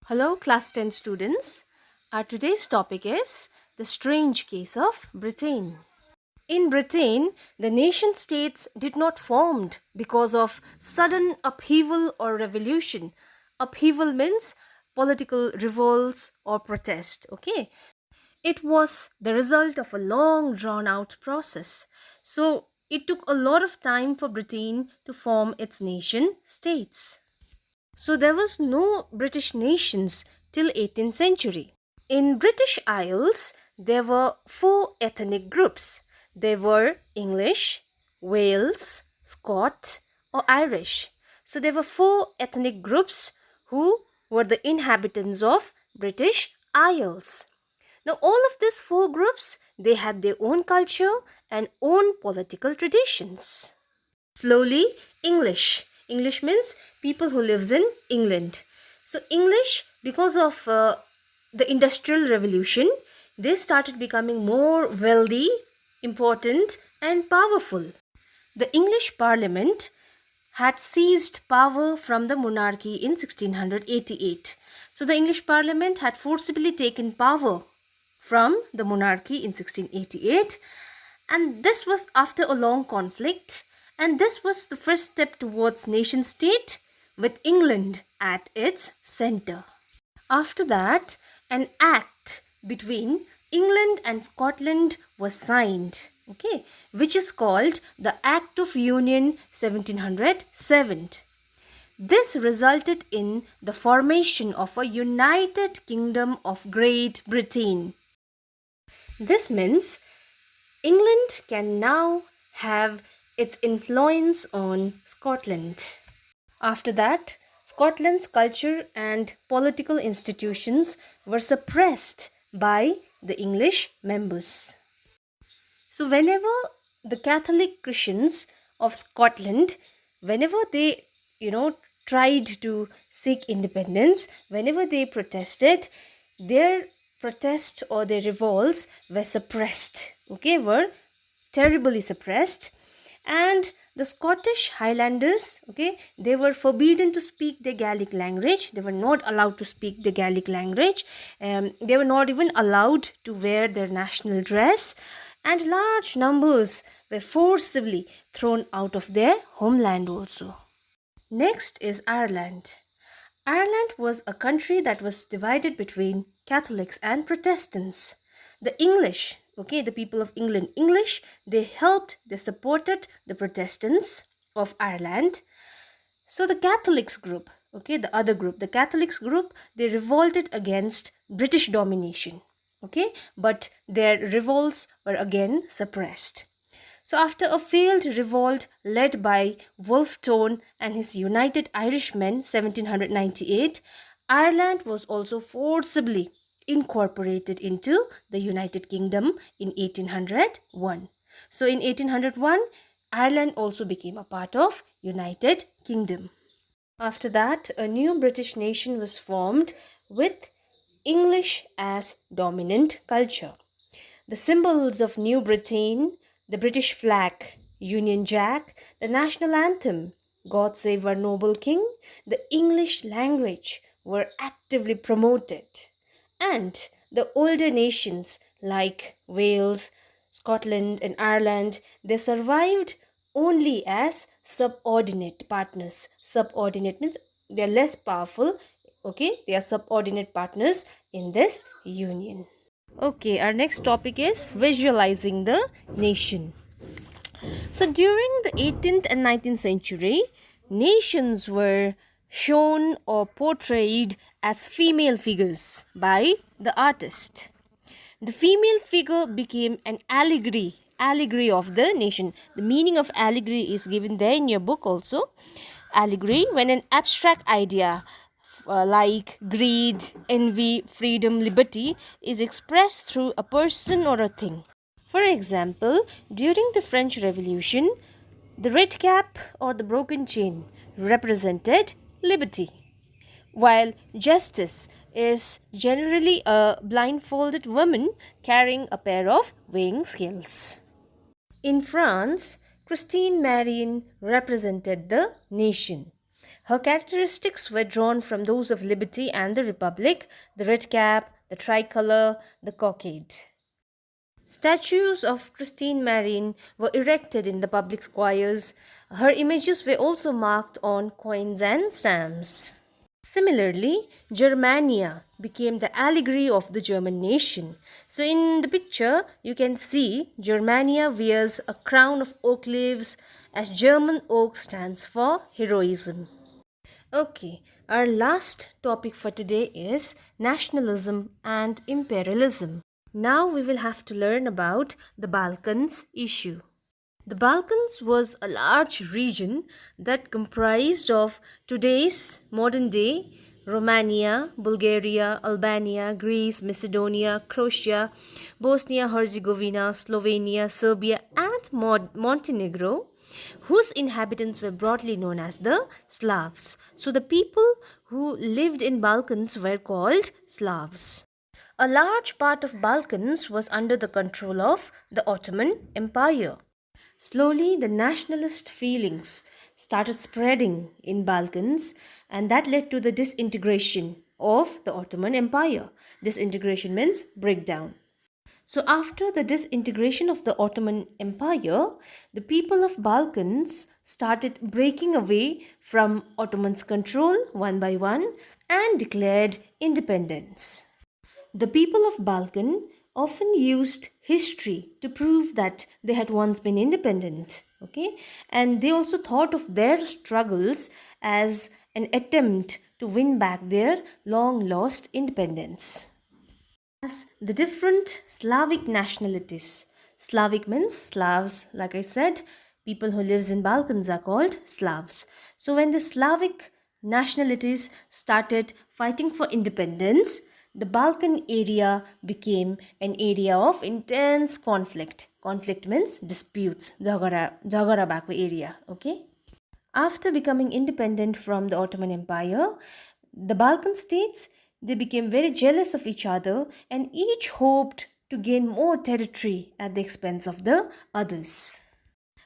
Hello, Class 10 students. Our today's topic is the strange case of Britain. In Britain, the nation states did not form because of sudden upheaval or revolution. Upheaval means political revolts or protest, okay? It was the result of a long drawn out process. So, it took a lot of time for Britain to form its nation states. So there was no British nations till 18th century. In British Isles, there were four ethnic groups. They were English, Wales, Scot, or Irish. So there were four ethnic groups who were the inhabitants of British Isles. Now all of these four groups, they had their own culture and own political traditions. Slowly, English. English means people who lives in England. So English, because of the Industrial Revolution, they started becoming more wealthy, important and powerful. The English Parliament had seized power from the monarchy in 1688. So the English Parliament had forcibly taken power from the monarchy in 1688, and this was after a long conflict, and this was the first step towards nation state with England at its center. After that, an act between England and Scotland was signed, okay, which is called the Act of Union 1707. This resulted in the formation of a United Kingdom of Great Britain. This means England can now have its influence on Scotland. After that, Scotland's culture and political institutions were suppressed by the English members. So whenever the Catholic Christians of Scotland, whenever they, tried to seek independence, whenever they protested, their protest or their revolts were suppressed, were terribly suppressed. And the Scottish Highlanders, they were forbidden to speak the Gaelic language. They were not allowed to speak the Gaelic language. They were not even allowed to wear their national dress. And large numbers were forcibly thrown out of their homeland also. Next is Ireland. Ireland was a country that was divided between Catholics and Protestants. The English, the people of English, they supported the Protestants of Ireland. So the Catholics group, the Catholics group, they revolted against British domination, but their revolts were again suppressed. So after a failed revolt led by Wolfe Tone and his United Irishmen 1798, Ireland was also forcibly incorporated into the United Kingdom in 1801. So in 1801, Ireland also became a part of United Kingdom. After that, a new British nation was formed with English as dominant culture. The symbols of New Britain, the British flag, Union Jack, the national anthem, God Save Our Noble King, the English language were actively promoted. And the older nations like Wales, Scotland and Ireland, they survived only as subordinate partners. Subordinate means they are less powerful, they are subordinate partners in this union. Okay, our next topic is visualizing the nation. So during the 18th and 19th century, nations were shown or portrayed as female figures by the artist. The female figure became an allegory of the nation. The meaning of allegory is given there in your book also. Allegory, when an abstract idea like greed, envy, freedom, liberty is expressed through a person or a thing. For example, during the French Revolution, the red cap or the broken chain represented liberty, while justice is generally a blindfolded woman carrying a pair of weighing scales. In France, Christine Marion represented the nation. Her characteristics were drawn from those of liberty and the republic, the red cap, the tricolor, the cockade. Statues of Christine Marie were erected in the public squares. Her images were also marked on coins and stamps. Similarly, Germania became the allegory of the German nation. So in the picture, you can see Germania wears a crown of oak leaves as German oak stands for heroism. Okay, our last topic for today is nationalism and imperialism. Now we will have to learn about the Balkans issue. The Balkans was a large region that comprised of today's modern day Romania, Bulgaria, Albania, Greece, Macedonia, Croatia, Bosnia Herzegovina, Slovenia, Serbia and Montenegro, whose inhabitants were broadly known as the Slavs. So the people who lived in Balkans were called Slavs. A large part of Balkans was under the control of the Ottoman Empire. Slowly, the nationalist feelings started spreading in Balkans, and that led to the disintegration of the Ottoman Empire. Disintegration means breakdown. So after the disintegration of the Ottoman Empire, the people of Balkans started breaking away from Ottoman's control one by one and declared independence. The people of Balkan often used history to prove that they had once been independent, okay? And they also thought of their struggles as an attempt to win back their long lost independence. As the different Slavic nationalities, Slavic means Slavs, like I said, people who lives in Balkans are called Slavs. So when the Slavic nationalities started fighting for independence, the Balkan area became an area of intense conflict. Conflict means disputes, jagara bako area, okay? After becoming independent from the Ottoman Empire, the Balkan states, they became very jealous of each other and each hoped to gain more territory at the expense of the others.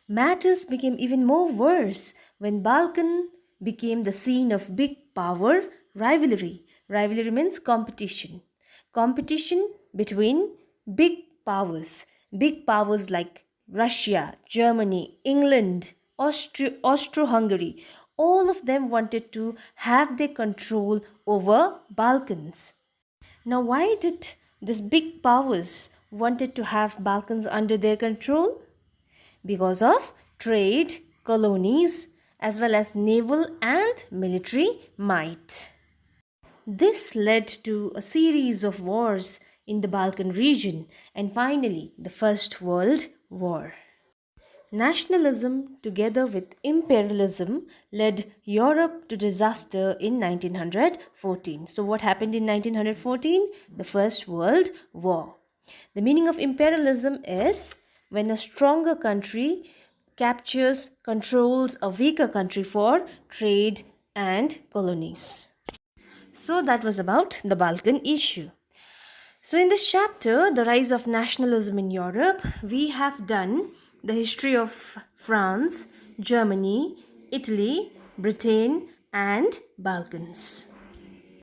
Matters became even more worse when Balkan became the scene of big power rivalry. Rivalry means competition. Competition between big powers. Big powers like Russia, Germany, England, Austro-Hungary. All of them wanted to have their control over Balkans. Now why did these big powers wanted to have Balkans under their control? Because of trade, colonies, as well as naval and military might. This led to a series of wars in the Balkan region and finally the First World War. Nationalism together with imperialism led Europe to disaster in 1914. So what happened in 1914? The First World War. The meaning of imperialism is when a stronger country captures, controls a weaker country for trade and colonies. So that was about the Balkan issue. So in this chapter, The Rise of Nationalism in Europe, we have done the history of France, Germany, Italy, Britain and Balkans.